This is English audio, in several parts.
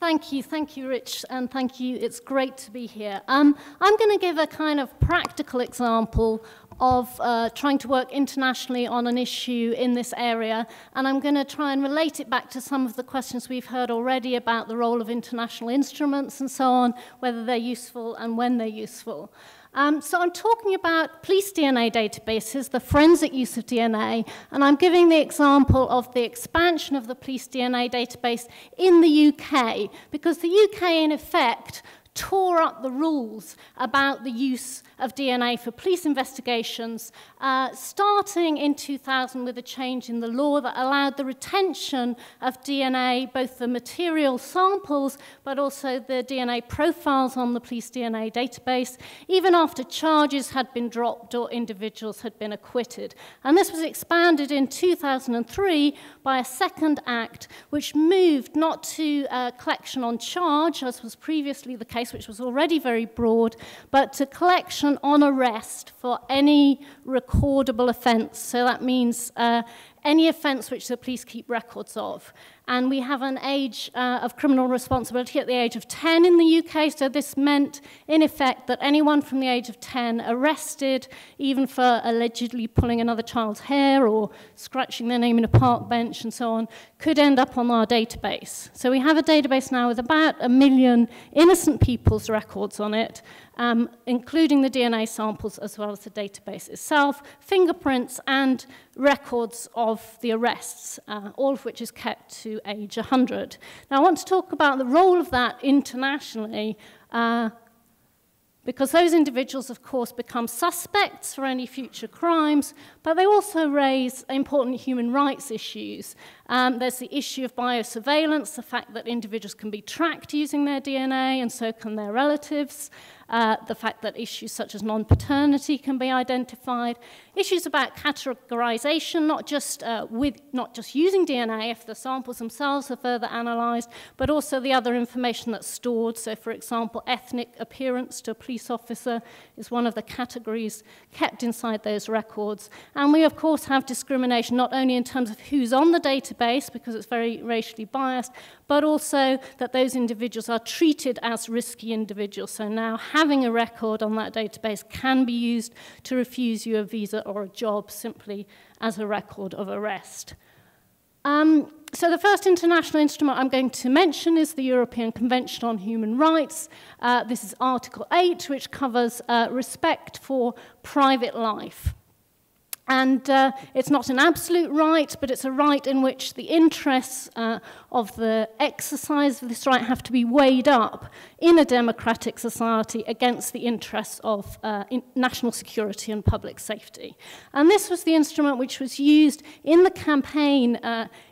Thank you, Rich, and thank you. It's great to be here. I'm going to give a kind of practical example of trying to work internationally on an issue in this area, and I'm going to try and relate it back to some of the questions we've heard already about the role of international instruments and so on, whether they're useful and when they're useful. So I'm talking about police DNA databases, the forensic use of DNA, and I'm giving the example of the expansion of the police DNA database in the UK, because the UK, in effect, tore up the rules about the use of DNA for police investigations, starting in 2000 with a change in the law that allowed the retention of DNA, both the material samples, but also the DNA profiles on the police DNA database, even after charges had been dropped or individuals had been acquitted. And this was expanded in 2003 by a second act, which moved not to collection on charge, as was previously the case, which was already very broad, but to collection on arrest for any recordable offence. So that means any offence which the police keep records of. And we have an age of criminal responsibility at the age of 10 in the UK, so this meant, in effect, that anyone from the age of 10 arrested, even for allegedly pulling another child's hair or scratching their name in a park bench and so on, could end up on our database. So we have a database now with about 1 million innocent people's records on it, including the DNA samples as well as the database itself, fingerprints and records of the arrests, all of which is kept to age 100. Now I want to talk about the role of that internationally, because those individuals, of course, become suspects for any future crimes, but they also raise important human rights issues. There's the issue of biosurveillance, the fact that individuals can be tracked using their DNA, and so can their relatives. The fact that issues such as non-paternity can be identified. Issues about categorization, not just using DNA if the samples themselves are further analyzed, but also the other information that's stored. So, for example, ethnic appearance to a police officer is one of the categories kept inside those records. And we, of course, have discrimination not only in terms of who's on the database, because it's very racially biased, but also that those individuals are treated as risky individuals. So now having a record on that database can be used to refuse you a visa or a job simply as a record of arrest. So the first international instrument I'm going to mention is the European Convention on Human Rights. This is Article 8, which covers respect for private life. And it's not an absolute right, but it's a right in which the interests of the exercise of this right have to be weighed up in a democratic society against the interests of national security and public safety. And this was the instrument which was used in the campaign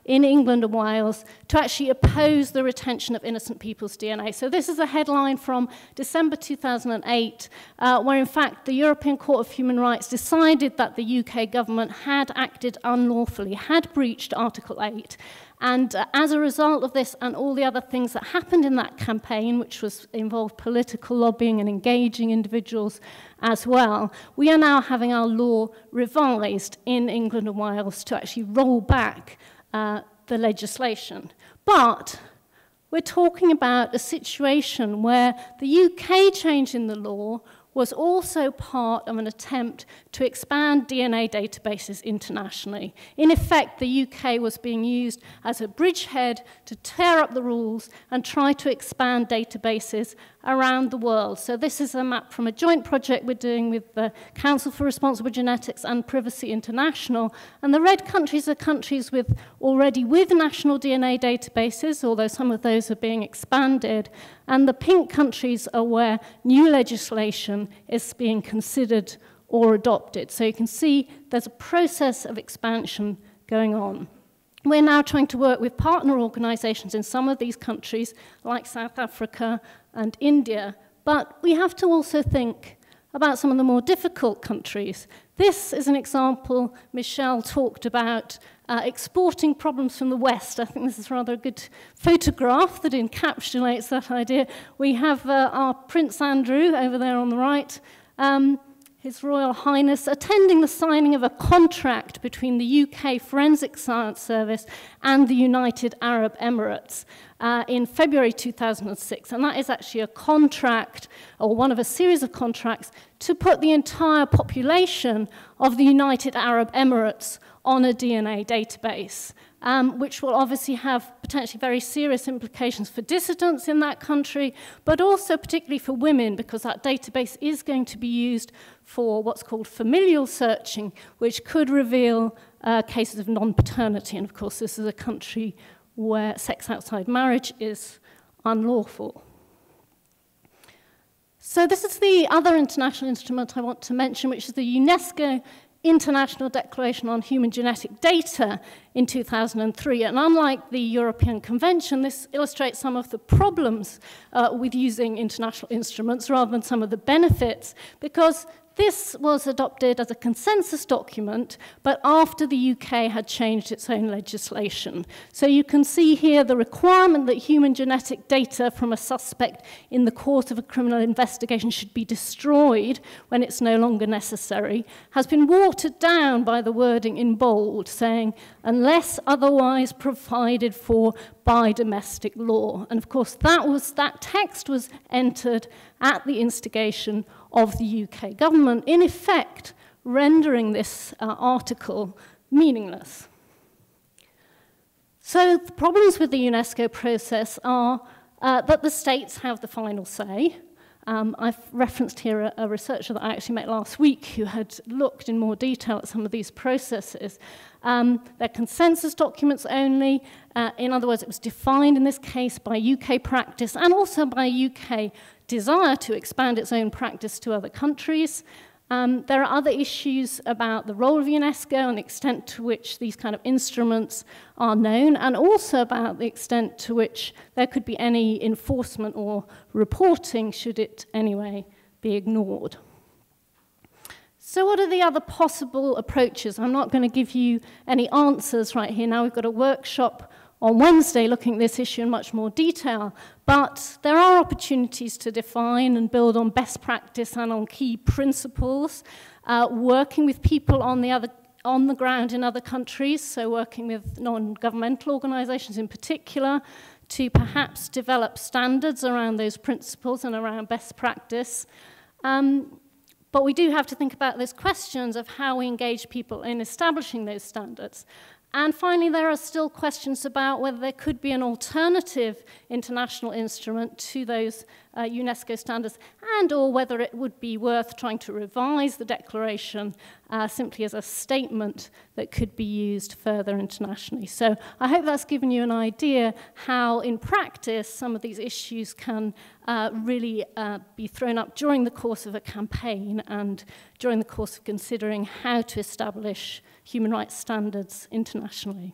in England and Wales to actually oppose the retention of innocent people's DNA. So this is a headline from December 2008, where in fact the European Court of Human Rights decided that the UK government had acted unlawfully, had breached Article 8. And as a result of this and all the other things that happened in that campaign, which involved political lobbying and engaging individuals as well, we are now having our law revised in England and Wales to actually roll back the legislation. But we're talking about a situation where the UK change in the law was also part of an attempt to expand DNA databases internationally. In effect, the UK was being used as a bridgehead to tear up the rules and try to expand databases around the world. So this is a map from a joint project we're doing with the Council for Responsible Genetics and Privacy International. And the red countries are countries already with national DNA databases, although some of those are being expanded. And the pink countries are where new legislation is being considered or adopted. So you can see there's a process of expansion going on. We're now trying to work with partner organizations in some of these countries, like South Africa and India, but we have to also think about some of the more difficult countries. This is an example Michelle talked about, exporting problems from the West. I think this is rather a good photograph that encapsulates that idea. We have our Prince Andrew over there on the right, His Royal Highness attending the signing of a contract between the UK Forensic Science Service and the United Arab Emirates in February 2006. And that is actually a contract, or one of a series of contracts, to put the entire population of the United Arab Emirates on a DNA database, which will obviously have potentially very serious implications for dissidents in that country, but also particularly for women, because that database is going to be used for what's called familial searching, which could reveal cases of non-paternity. And of course, this is a country where sex outside marriage is unlawful. So this is the other international instrument I want to mention, which is the UNESCO International Declaration on Human Genetic Data in 2003. And unlike the European Convention, this illustrates some of the problems with using international instruments rather than some of the benefits, because this was adopted as a consensus document, but after the UK had changed its own legislation. So you can see here the requirement that human genetic data from a suspect in the course of a criminal investigation should be destroyed when it's no longer necessary has been watered down by the wording in bold, saying, unless otherwise provided for by domestic law. And of course, that text was entered at the instigation of the UK government, in effect rendering this article meaningless. So the problems with the UNESCO process are that the states have the final say. I've referenced here a researcher that I actually met last week who had looked in more detail at some of these processes. They're consensus documents only. In other words, it was defined in this case by UK practice and also by UK desire to expand its own practice to other countries. There are other issues about the role of UNESCO and the extent to which these kind of instruments are known, and also about the extent to which there could be any enforcement or reporting should it anyway be ignored. So what are the other possible approaches? I'm not going to give you any answers right here now. We've got a workshop on Wednesday looking at this issue in much more detail, but there are opportunities to define and build on best practice and on key principles, working with people on the ground in other countries, so working with non-governmental organizations in particular, to perhaps develop standards around those principles and around best practice. But we do have to think about those questions of how we engage people in establishing those standards. And finally, there are still questions about whether there could be an alternative international instrument to those UNESCO standards, and or whether it would be worth trying to revise the declaration simply as a statement that could be used further internationally. So I hope that's given you an idea how, in practice, some of these issues can really be thrown up during the course of a campaign and during the course of considering how to establish human rights standards internationally.